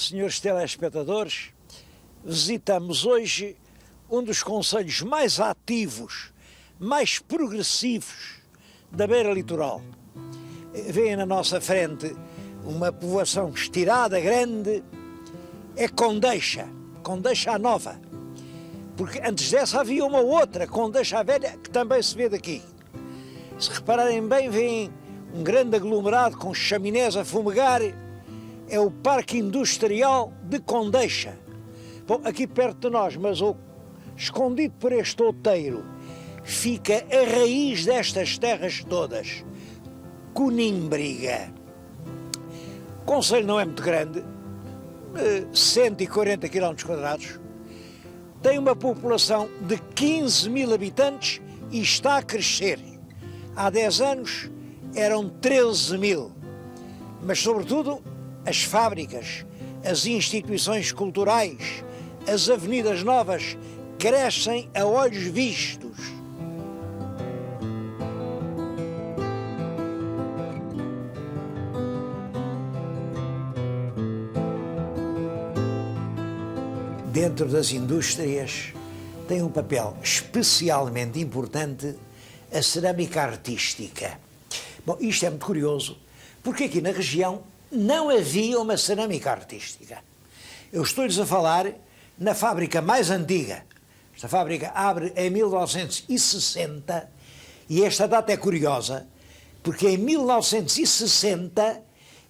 Senhores telespectadores, visitamos hoje um dos concelhos mais ativos, mais progressivos da beira litoral. Vêem na nossa frente uma povoação estirada, grande, é Condeixa, Condeixa a Nova. Porque antes dessa havia uma outra, Condeixa a Velha, que também se vê daqui. Se repararem bem, veem um grande aglomerado com chaminés a fumegar, é o Parque Industrial de Condeixa. Bom, aqui perto de nós, mas escondido por este outeiro, fica a raiz destas terras todas, Conímbriga. O concelho não é muito grande, 140 km², tem uma população de 15 mil habitantes e está a crescer. Há 10 anos eram 13 mil, mas sobretudo as fábricas, as instituições culturais, as avenidas novas crescem a olhos vistos. Dentro das indústrias tem um papel especialmente importante a cerâmica artística. Bom, isto é muito curioso, porque aqui na região não havia uma cerâmica artística. Eu estou-lhes a falar na fábrica mais antiga. Esta fábrica abre em 1960 e esta data é curiosa, porque em 1960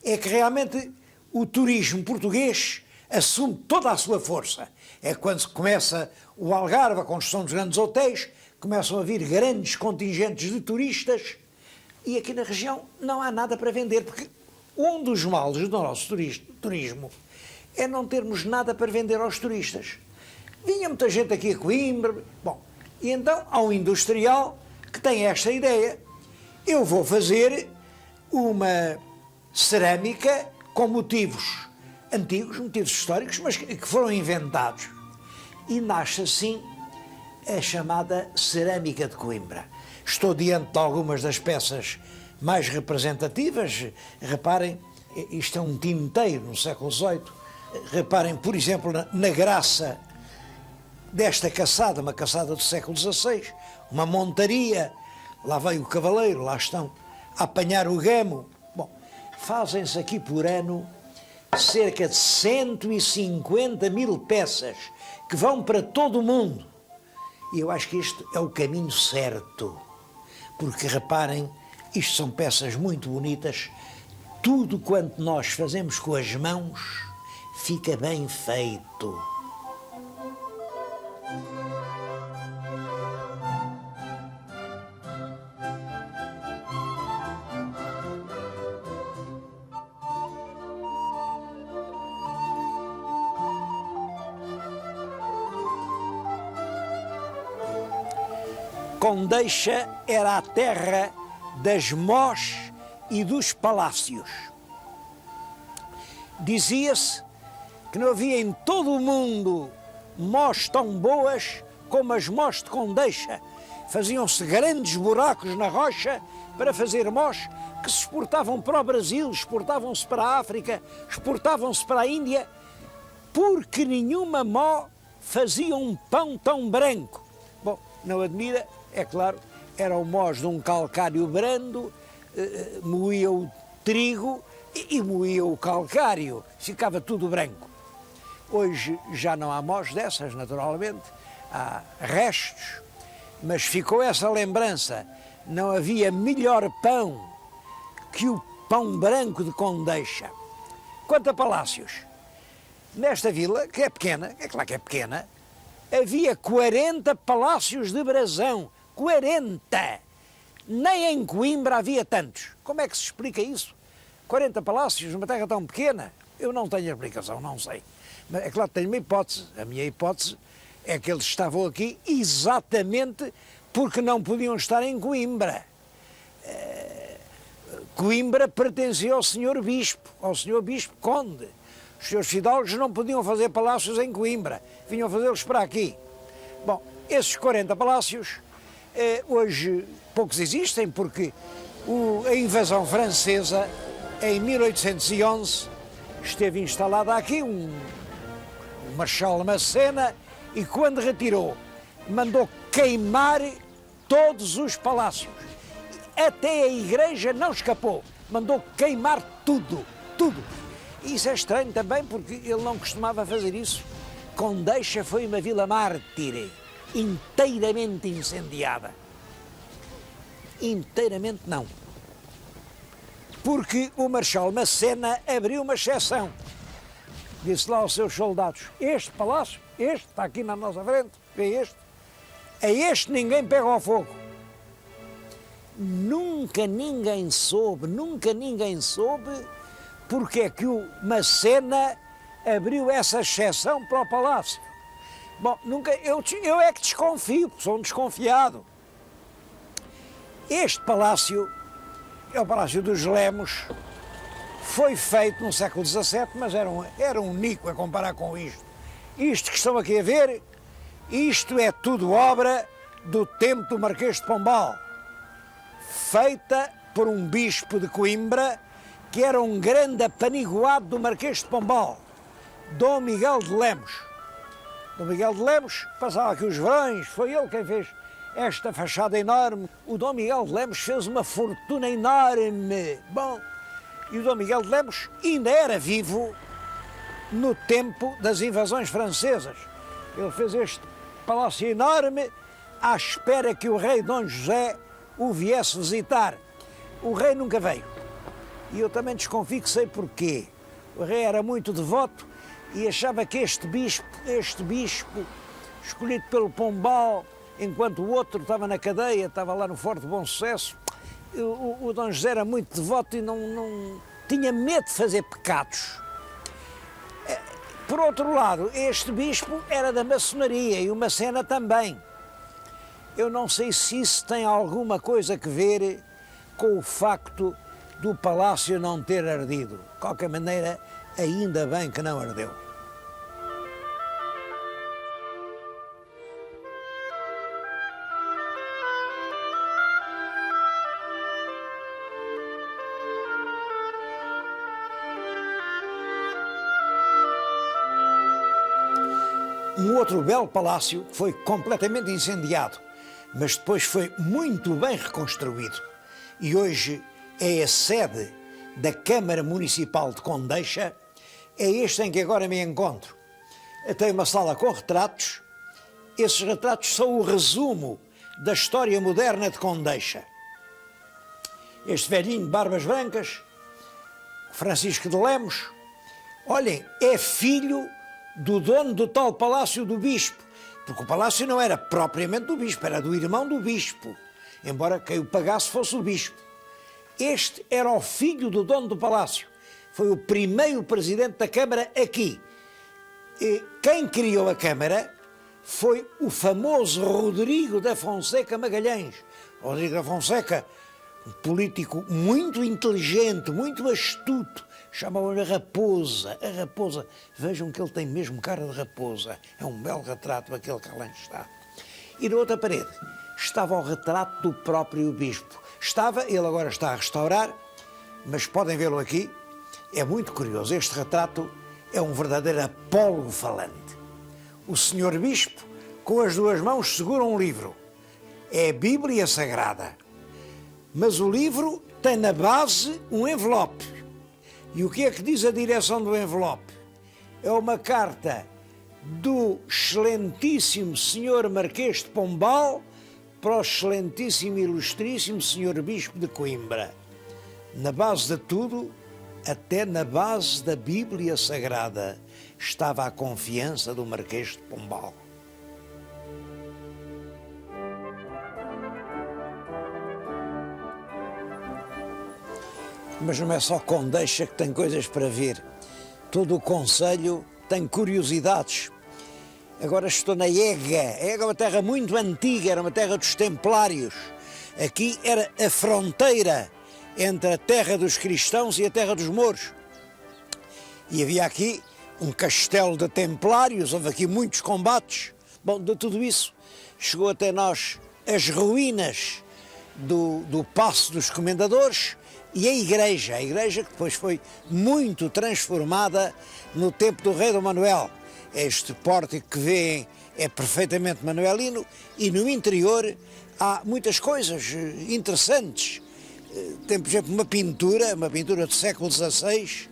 é que realmente o turismo português assume toda a sua força. É quando começa o Algarve, a construção dos grandes hotéis, começam a vir grandes contingentes de turistas e aqui na região não há nada para vender, porque um dos males do nosso turismo é não termos nada para vender aos turistas. Vinha muita gente aqui a Coimbra, bom, e então há um industrial que tem esta ideia: eu vou fazer uma cerâmica com motivos antigos, motivos históricos, mas que foram inventados. E nasce assim a chamada cerâmica de Coimbra. Estou diante de algumas das peças mais representativas. Reparem, isto é um tinteiro no século XVIII. Reparem, por exemplo, na graça desta caçada, uma caçada do século XVI, uma montaria, lá veio o cavaleiro, lá estão a apanhar o gamo. Bom, fazem-se aqui por ano cerca de 150 mil peças que vão para todo o mundo. E eu acho que este é o caminho certo, porque reparem, isto são peças muito bonitas, tudo quanto nós fazemos com as mãos fica bem feito. Condeixa era a terra das mós e dos palácios. Dizia-se que não havia em todo o mundo mós tão boas como as mós de Condeixa. Faziam-se grandes buracos na rocha para fazer mós que se exportavam para o Brasil, exportavam-se para a África, exportavam-se para a Índia, porque nenhuma mó fazia um pão tão branco. Bom, não admira, é claro, era o mós de um calcário brando, moía o trigo e moía o calcário, ficava tudo branco. Hoje já não há mós dessas, naturalmente, há restos, mas ficou essa lembrança: não havia melhor pão que o pão branco de Condeixa. Quanto a palácios, nesta vila, que é pequena, é claro que é pequena, havia 40 palácios de brasão. 40! Nem em Coimbra havia tantos. Como é que se explica isso? 40 palácios numa terra tão pequena? Eu não tenho explicação, não sei. Mas é claro que tenho uma hipótese. A minha hipótese é que eles estavam aqui exatamente porque não podiam estar em Coimbra. Coimbra pertencia ao senhor bispo conde. Os senhores fidalgos não podiam fazer palácios em Coimbra, vinham fazê-los para aqui. Bom, esses 40 palácios hoje poucos existem, porque a invasão francesa, em 1811, esteve instalada aqui um Marechal Massena e quando retirou, mandou queimar todos os palácios. Até a igreja não escapou, mandou queimar tudo, tudo. E isso é estranho também porque ele não costumava fazer isso. Condeixa foi uma vila mártir, inteiramente incendiada. Inteiramente não. Porque o Marechal Massena abriu uma exceção. Disse lá aos seus soldados, este palácio, este, está aqui na nossa frente, vê este, a este ninguém pega ao fogo. Nunca ninguém soube porque é que o Massena abriu essa exceção para o palácio. Bom, eu é que desconfio, porque sou um desconfiado. Este palácio é o Palácio dos Lemos, foi feito no século XVII, mas era um nico a comparar com isto. Isto que estão aqui a ver, isto é tudo obra do tempo do Marquês de Pombal, feita por um bispo de Coimbra, que era um grande apaniguado do Marquês de Pombal, Dom Miguel de Lemos. Dom Miguel de Lemos passava aqui os verões, foi ele quem fez esta fachada enorme. O Dom Miguel de Lemos fez uma fortuna enorme. Bom, e o Dom Miguel de Lemos ainda era vivo no tempo das invasões francesas. Ele fez este palácio enorme à espera que o rei Dom José o viesse visitar. O rei nunca veio. E eu também desconfio que sei porquê. O rei era muito devoto e achava que este bispo, escolhido pelo Pombal, enquanto o outro estava na cadeia, estava lá no Forte Bom Sucesso, o Dom José era muito devoto e não tinha medo de fazer pecados. Por outro lado, este bispo era da maçonaria e o Massena também. Eu não sei se isso tem alguma coisa a ver com o facto do palácio não ter ardido. De qualquer maneira, ainda bem que não ardeu. Um outro belo palácio foi completamente incendiado, mas depois foi muito bem reconstruído e hoje é a sede da Câmara Municipal de Condeixa. É este em que agora me encontro. Tem uma sala com retratos. Esses retratos são o resumo da história moderna de Condeixa. Este velhinho de barbas brancas, Francisco de Lemos, olhem, é filho do dono do tal Palácio do Bispo, porque o palácio não era propriamente do bispo, era do irmão do bispo, embora quem o pagasse fosse o bispo. Este era o filho do dono do palácio, foi o primeiro presidente da Câmara aqui. E quem criou a Câmara foi o famoso Rodrigo da Fonseca Magalhães. Rodrigo da Fonseca, um político muito inteligente, muito astuto, chamavam-lhe a Raposa. A Raposa, vejam que ele tem mesmo cara de raposa, é um belo retrato aquele que lá está. E na outra parede estava o retrato do próprio bispo. Ele agora está a restaurar, mas podem vê-lo aqui, é muito curioso, este retrato é um verdadeiro apólogo falante. O senhor bispo, com as duas mãos, segura um livro, é a Bíblia Sagrada, mas o livro tem na base um envelope. E o que é que diz a direção do envelope? É uma carta do excelentíssimo senhor Marquês de Pombal para o excelentíssimo e ilustríssimo senhor Bispo de Coimbra. Na base de tudo, até na base da Bíblia Sagrada, estava a confiança do Marquês de Pombal. Mas não é só Condeixa que tem coisas para ver. Todo o concelho tem curiosidades. Agora estou na Ega. É uma terra muito antiga, era uma terra dos templários. Aqui era a fronteira entre a terra dos cristãos e a terra dos mouros. E havia aqui um castelo de templários, houve aqui muitos combates. Bom, de tudo isso chegou até nós as ruínas do Paço dos Comendadores, e a igreja que depois foi muito transformada no tempo do rei Dom Manuel. Este pórtico que vêem é perfeitamente manuelino e no interior há muitas coisas interessantes. Tem, por exemplo, uma pintura do século XVI,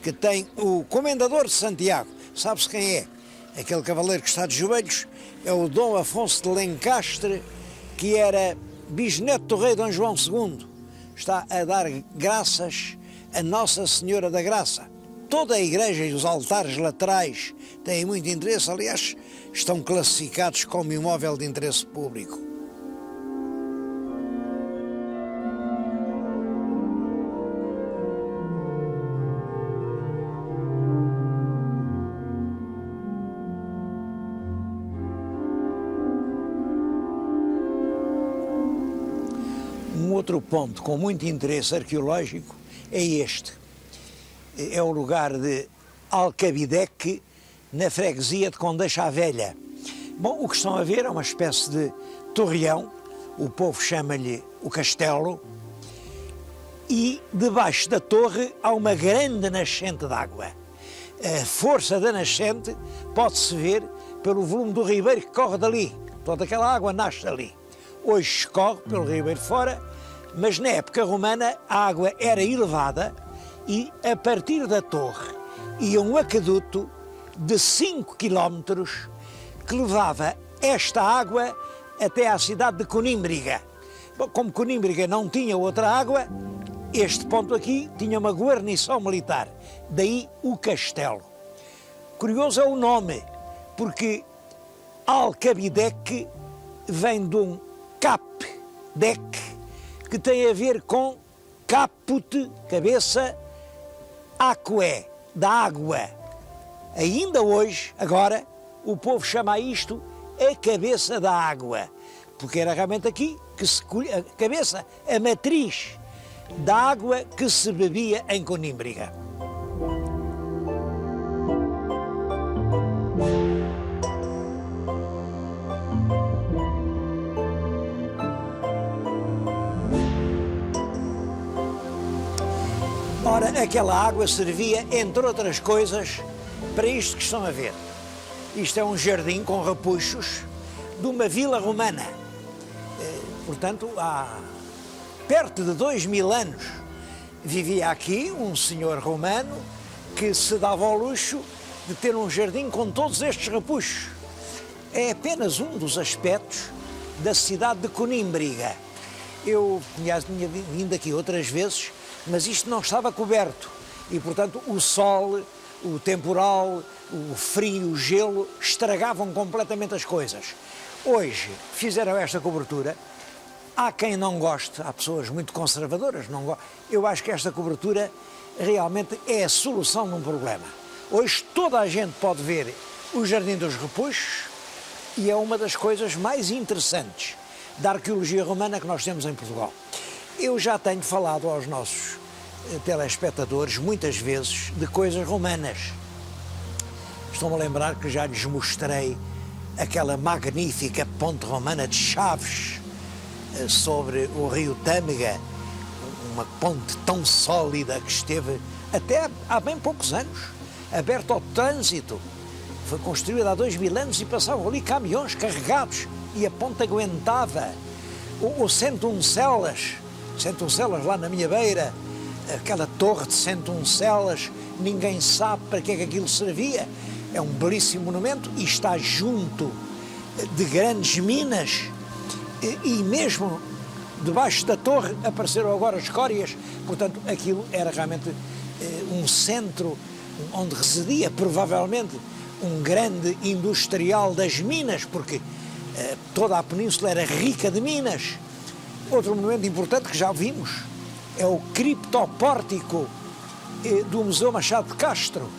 que tem o Comendador de Santiago. Sabe-se quem é? Aquele cavaleiro que está de joelhos é o Dom Afonso de Lencastre, que era bisneto do rei Dom João II. Está a dar graças a Nossa Senhora da Graça. Toda a igreja e os altares laterais têm muito interesse, aliás, estão classificados como imóvel de interesse público. Um outro ponto com muito interesse arqueológico é este. É o lugar de Alcabideque, na freguesia de Condeixa a Velha. Bom, o que estão a ver é uma espécie de torreão, o povo chama-lhe o castelo, e debaixo da torre há uma grande nascente de água. A força da nascente pode-se ver pelo volume do ribeiro que corre dali. Toda aquela água nasce ali. Hoje escorre pelo ribeiro fora, mas na época romana a água era elevada e a partir da torre ia um aqueduto de 5 km que levava esta água até à cidade de Conímbriga. Bom, como Conímbriga não tinha outra água, este ponto aqui tinha uma guarnição militar, daí o castelo. Curioso é o nome, porque Alcabideque vem de um cap-dec, que tem a ver com caput, cabeça, aquae, da água. Ainda hoje, agora, o povo chama isto a cabeça da água, porque era realmente aqui que se colhia a cabeça, a matriz da água que se bebia em Conímbriga. Ora, aquela água servia, entre outras coisas, para isto que estão a ver. Isto é um jardim com repuxos de uma vila romana. Portanto, há perto de 2000 anos vivia aqui um senhor romano que se dava ao luxo de ter um jardim com todos estes repuxos. É apenas um dos aspectos da cidade de Conímbriga. Eu tinha vindo aqui outras vezes, mas isto não estava coberto e, portanto, o sol, o temporal, o frio, o gelo estragavam completamente as coisas. Hoje fizeram esta cobertura. Há quem não goste, há pessoas muito conservadoras, não gostam. Eu acho que esta cobertura realmente é a solução de um problema. Hoje toda a gente pode ver o Jardim dos Repuxos e é uma das coisas mais interessantes da arqueologia romana que nós temos em Portugal. Eu já tenho falado aos nossos telespectadores muitas vezes de coisas romanas. Estou-me a lembrar que já lhes mostrei aquela magnífica ponte romana de Chaves sobre o rio Tâmega, uma ponte tão sólida que esteve até há bem poucos anos aberta ao trânsito. Foi construída há 2000 anos e passavam ali caminhões carregados e a ponte aguentava. O Centuncelas lá na minha beira, aquela torre de Centuncelas, ninguém sabe para que é que aquilo servia. É um belíssimo monumento e está junto de grandes minas e mesmo debaixo da torre apareceram agora escórias. Portanto, aquilo era realmente um centro onde residia provavelmente um grande industrial das minas, porque toda a península era rica de minas. Outro monumento importante que já vimos é o criptopórtico do Museu Machado de Castro,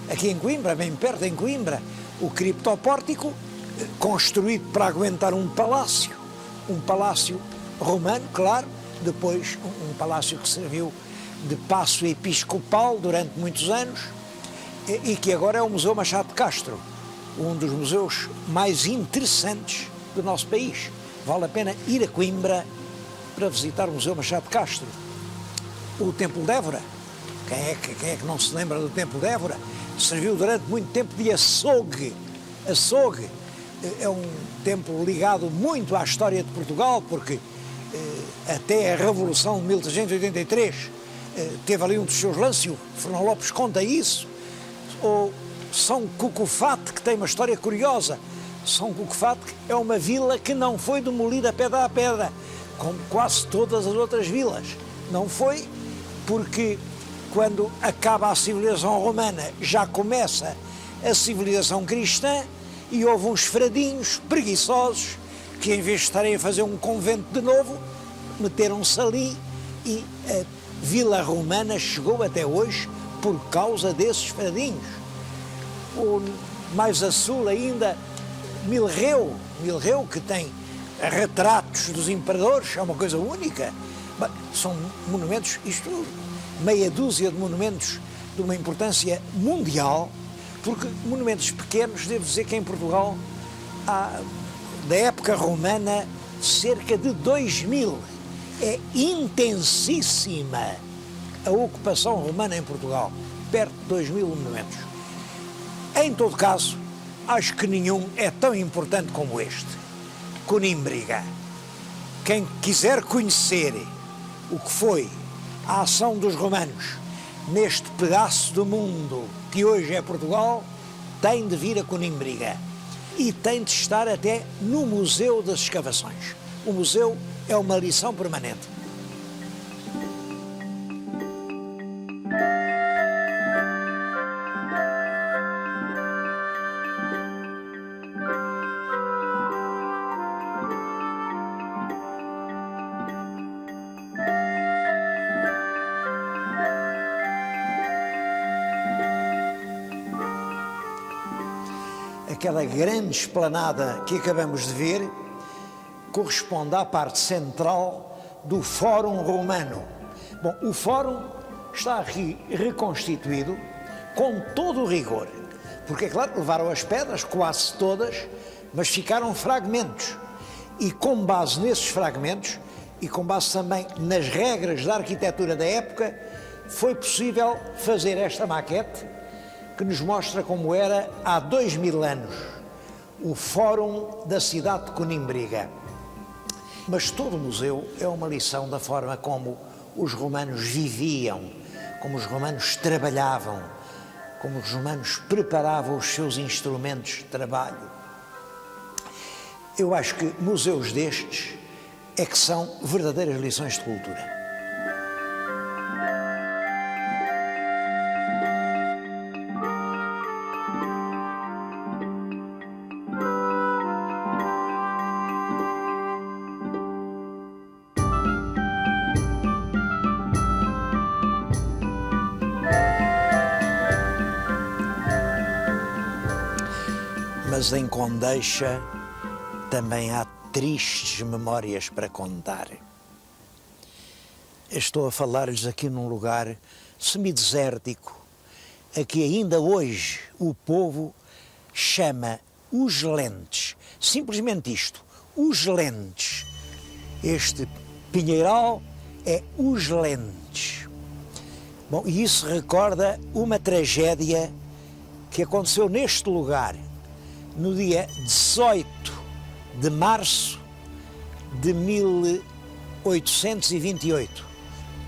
aqui em Coimbra, bem perto em Coimbra. O criptopórtico, construído para aguentar um palácio romano, claro, depois um palácio que serviu de paço episcopal durante muitos anos e que agora é o Museu Machado de Castro, um dos museus mais interessantes do nosso país. Vale a pena ir a Coimbra para visitar o Museu Machado de Castro. o Templo de Évora. Quem é que não se lembra do Templo de Évora? Serviu durante muito tempo de açougue. Açougue é um templo ligado muito à história de Portugal, porque até a Revolução de 1383 teve ali um dos seus lances, e o Fernão Lopes conta isso. Ou São Cucufate, que tem uma história curiosa. São Cucufate é uma vila que não foi demolida pedra a pedra, como quase todas as outras vilas. Não foi, porque quando acaba a civilização romana já começa a civilização cristã, e houve uns fradinhos preguiçosos que, em vez de estarem a fazer um convento de novo, meteram-se ali, e a vila romana chegou até hoje por causa desses fradinhos. Ou mais a sul ainda, Milreu, que tem retratos dos imperadores, é uma coisa única. São monumentos, isto, meia dúzia de monumentos de uma importância mundial, porque monumentos pequenos, devo dizer que em Portugal há, da época romana, cerca de 2000. É intensíssima a ocupação romana em Portugal, perto de 2000 monumentos. Em todo caso, acho que nenhum é tão importante como este, Conímbriga. Quem quiser conhecer o que foi a ação dos romanos neste pedaço do mundo que hoje é Portugal, tem de vir a Conímbriga e tem de estar até no Museu das Escavações. O museu é uma lição permanente. Aquela grande esplanada que acabamos de ver corresponde à parte central do Fórum Romano. Bom, o Fórum está aqui reconstituído com todo o rigor, porque, é claro, levaram as pedras, quase todas, mas ficaram fragmentos. E com base nesses fragmentos, e com base também nas regras da arquitetura da época, foi possível fazer esta maquete, que nos mostra como era há 2000 anos o Fórum da cidade de Conímbriga. Mas todo o museu é uma lição da forma como os romanos viviam, como os romanos trabalhavam, como os romanos preparavam os seus instrumentos de trabalho. Eu acho que museus destes é que são verdadeiras lições de cultura. Mas em Condeixa também há tristes memórias para contar. Estou a falar-lhes aqui num lugar semidesértico, a que ainda hoje o povo chama Os Lentes. Simplesmente isto, Os Lentes. Este pinheiral é Os Lentes. Bom, e isso recorda uma tragédia que aconteceu neste lugar, no dia 18 de março de 1828.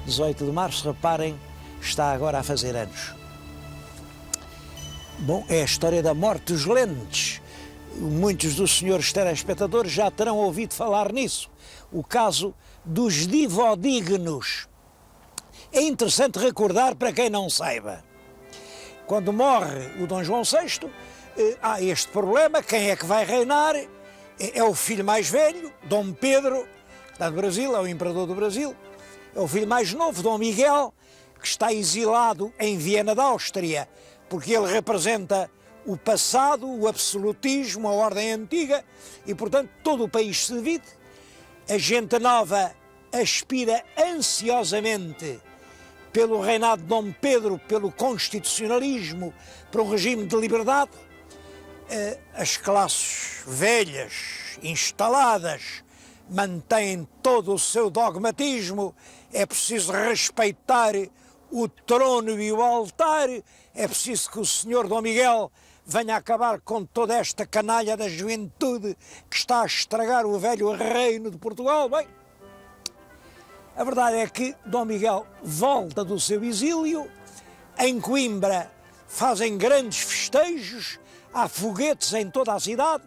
18 de março, reparem, está agora a fazer anos. Bom, é a história da morte dos Lentes. Muitos dos senhores telespectadores já terão ouvido falar nisso. O caso dos divodignos. É interessante recordar para quem não saiba. Quando morre o Dom João VI, há este problema: quem é que vai reinar? É o filho mais velho, Dom Pedro, da do Brasil, é o imperador do Brasil. É o filho mais novo, Dom Miguel, que está exilado em Viena da Áustria, porque ele representa o passado, o absolutismo, a ordem antiga, e, portanto, todo o país se divide. A gente nova aspira ansiosamente pelo reinado de Dom Pedro, pelo constitucionalismo, para um regime de liberdade. As classes velhas, instaladas, mantém todo o seu dogmatismo, é preciso respeitar o trono e o altar, é preciso que o senhor Dom Miguel venha acabar com toda esta canalha da juventude que está a estragar o velho reino de Portugal. Bem, a verdade é que Dom Miguel volta do seu exílio, em Coimbra fazem grandes festejos, há foguetes em toda a cidade,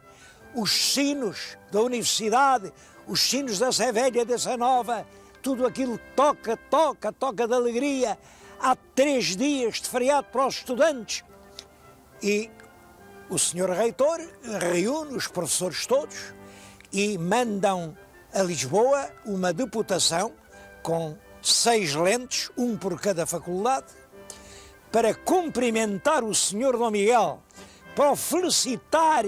os sinos da universidade, os sinos da Sé Velha e da Sé Nova, tudo aquilo toca de alegria. Há 3 dias de feriado para os estudantes e o senhor reitor reúne os professores todos e mandam a Lisboa uma deputação com 6 lentes, um por cada faculdade, para cumprimentar o senhor Dom Miguel, para o felicitar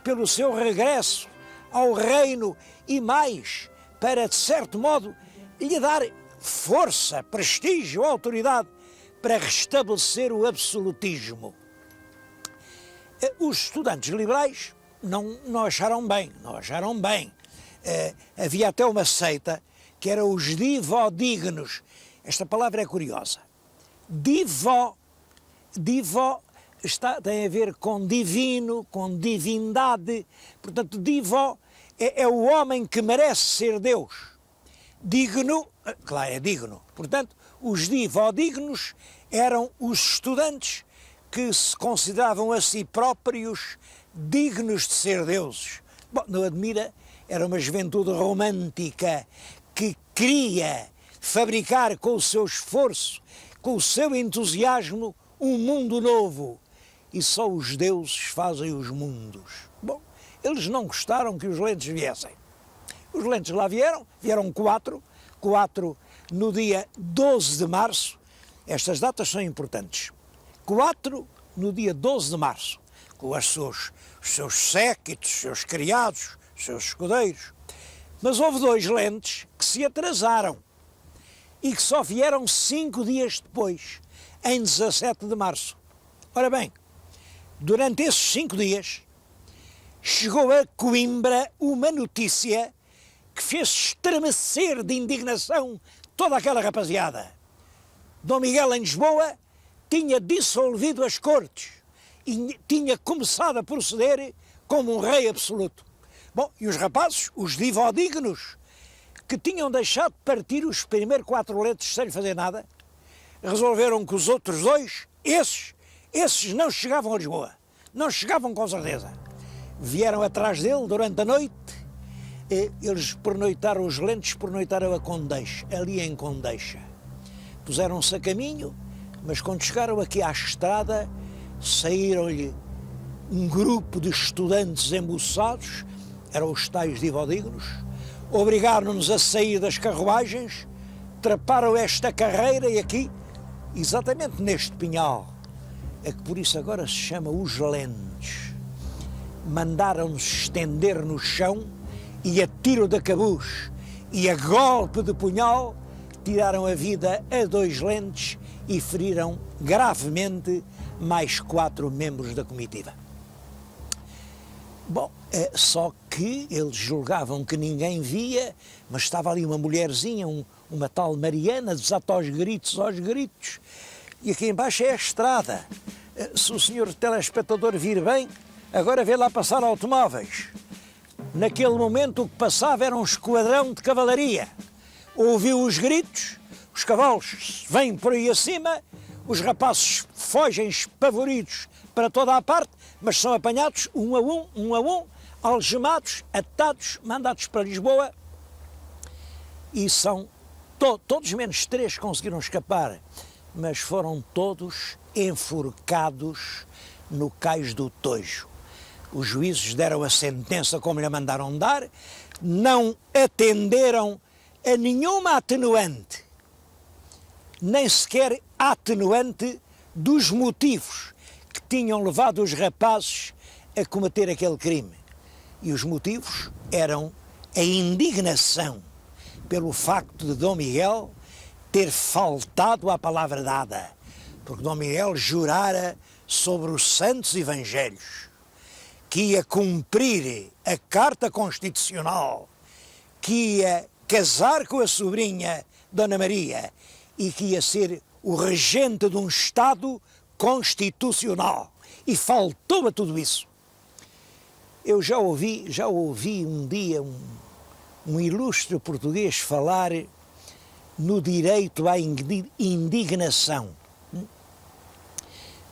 pelo seu regresso ao reino e mais, para, de certo modo, lhe dar força, prestígio, autoridade para restabelecer o absolutismo. Os estudantes liberais não acharam bem. Havia até uma seita que era os divodignos. Esta palavra é curiosa. Divo tem a ver com divino, com divindade. Portanto, divo é o homem que merece ser Deus. Digno, claro, é digno. Portanto, os divodignos eram os estudantes que se consideravam a si próprios dignos de ser deuses. Bom, não admira, era uma juventude romântica que queria fabricar com o seu esforço, com o seu entusiasmo, um mundo novo. E só os deuses fazem os mundos. Bom, eles não gostaram que os lentes viessem. Os lentes lá vieram 4 no dia 12 de março. Estas datas são importantes. 4 no dia 12 de março, com os seus séquitos, os seus criados, os seus escudeiros. Mas houve 2 lentes que se atrasaram e que só vieram 5 dias depois, em 17 de março. Ora bem, durante esses 5 dias, chegou a Coimbra uma notícia que fez estremecer de indignação toda aquela rapaziada. Dom Miguel, em Lisboa, tinha dissolvido as cortes e tinha começado a proceder como um rei absoluto. Bom, e os rapazes, os divodignos, que tinham deixado partir os primeiros 4 lentes sem fazer nada, resolveram que os outros 2, esses não chegavam a Lisboa, não chegavam com certeza. Vieram atrás dele durante a noite, eles pernoitaram os lentes, pernoitaram a Condeixa, ali em Condeixa. Puseram-se a caminho, mas quando chegaram aqui à estrada, saíram-lhe um grupo de estudantes embuçados, eram os tais divodignos, obrigaram-nos a sair das carruagens, traparam esta carreira e aqui, exatamente neste pinhal, é que por isso agora se chama Os Lentes, mandaram-nos estender no chão e a tiro de cabuz e a golpe de punhal tiraram a vida a 2 lentes e feriram gravemente mais 4 membros da comitiva. Bom, só que eles julgavam que ninguém via, mas estava ali uma mulherzinha, uma tal Mariana, desata aos gritos, e aqui embaixo é a estrada. Se o senhor telespectador vir bem, agora vê lá passar automóveis. Naquele momento o que passava era um esquadrão de cavalaria. Ouviu os gritos, os cavalos vêm por aí acima, os rapazes fogem espavoridos para toda a parte, mas são apanhados um a um, algemados, atados, mandados para Lisboa e são todos menos 3 conseguiram escapar, mas foram todos enforcados no cais do Tojo. Os juízes deram a sentença como lhe mandaram dar, não atenderam a nenhuma atenuante, nem sequer atenuante dos motivos que tinham levado os rapazes a cometer aquele crime. E os motivos eram a indignação pelo facto de Dom Miguel ter faltado à palavra dada, porque Dom Miguel jurara sobre os santos evangelhos que ia cumprir a Carta Constitucional, que ia casar com a sobrinha Dona Maria e que ia ser o regente de um Estado constitucional. E faltou a tudo isso. Eu já ouvi um dia um ilustre português falar no direito à indignação.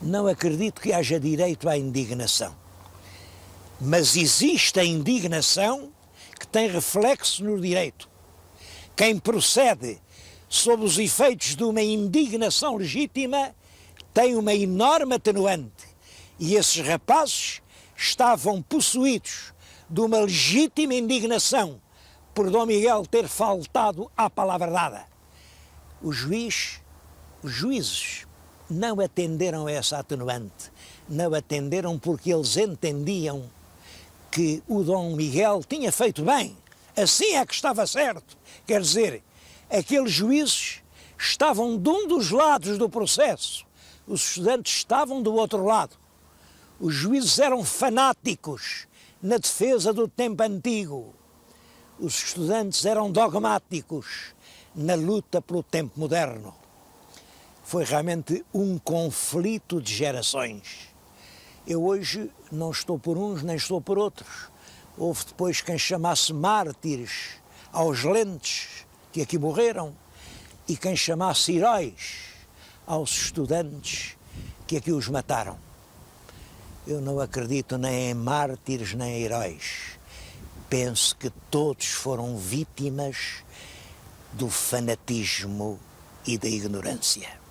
Não acredito que haja direito à indignação. Mas existe a indignação que tem reflexo no direito. Quem procede sob os efeitos de uma indignação legítima tem uma enorme atenuante. E esses rapazes estavam possuídos de uma legítima indignação por Dom Miguel ter faltado à palavra dada. Os juízes não atenderam a essa atenuante, não atenderam porque eles entendiam que o Dom Miguel tinha feito bem, assim é que estava certo. Quer dizer, aqueles juízes estavam de um dos lados do processo, os estudantes estavam do outro lado. Os juízes eram fanáticos na defesa do tempo antigo. Os estudantes eram dogmáticos na luta pelo tempo moderno. Foi realmente um conflito de gerações. Eu hoje não estou por uns nem estou por outros. Houve depois quem chamasse mártires aos lentes que aqui morreram e quem chamasse heróis aos estudantes que aqui os mataram. Eu não acredito nem em mártires nem em heróis. Penso que todos foram vítimas do fanatismo e da ignorância.